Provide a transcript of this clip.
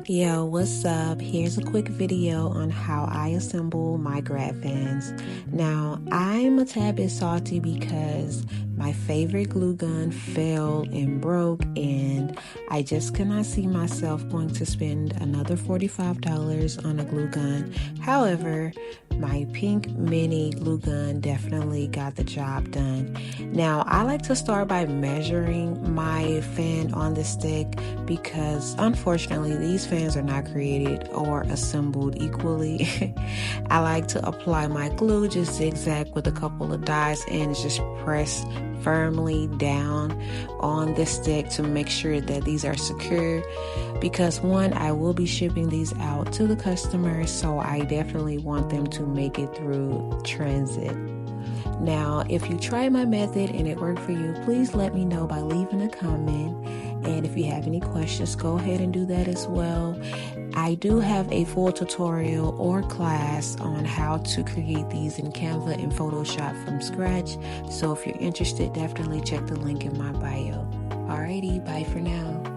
Yo, what's up? Here's a quick video on how I assemble my Grad fans. Now, I'm a tad bit salty because my favorite glue gun failed and broke, and I just cannot see myself going to spend another $45 on a glue gun. However, my pink mini glue gun definitely got the job done. Now, I like to start by measuring my fan on the stick because unfortunately these fans are not created or assembled equally. I like to apply my glue, just zigzag with a couple of dots and just press firmly down on the stick to make sure that these are secure, because one, I will be shipping these out to the customer, so I definitely want them to make it through transit. Now, if you try my method and it worked for you, please let me know by leaving a comment. And if you have any questions, go ahead and do that as well. I do have a full tutorial or class on how to create these in Canva and Photoshop from scratch. So if you're interested, definitely check the link in my bio. Alrighty, bye for now.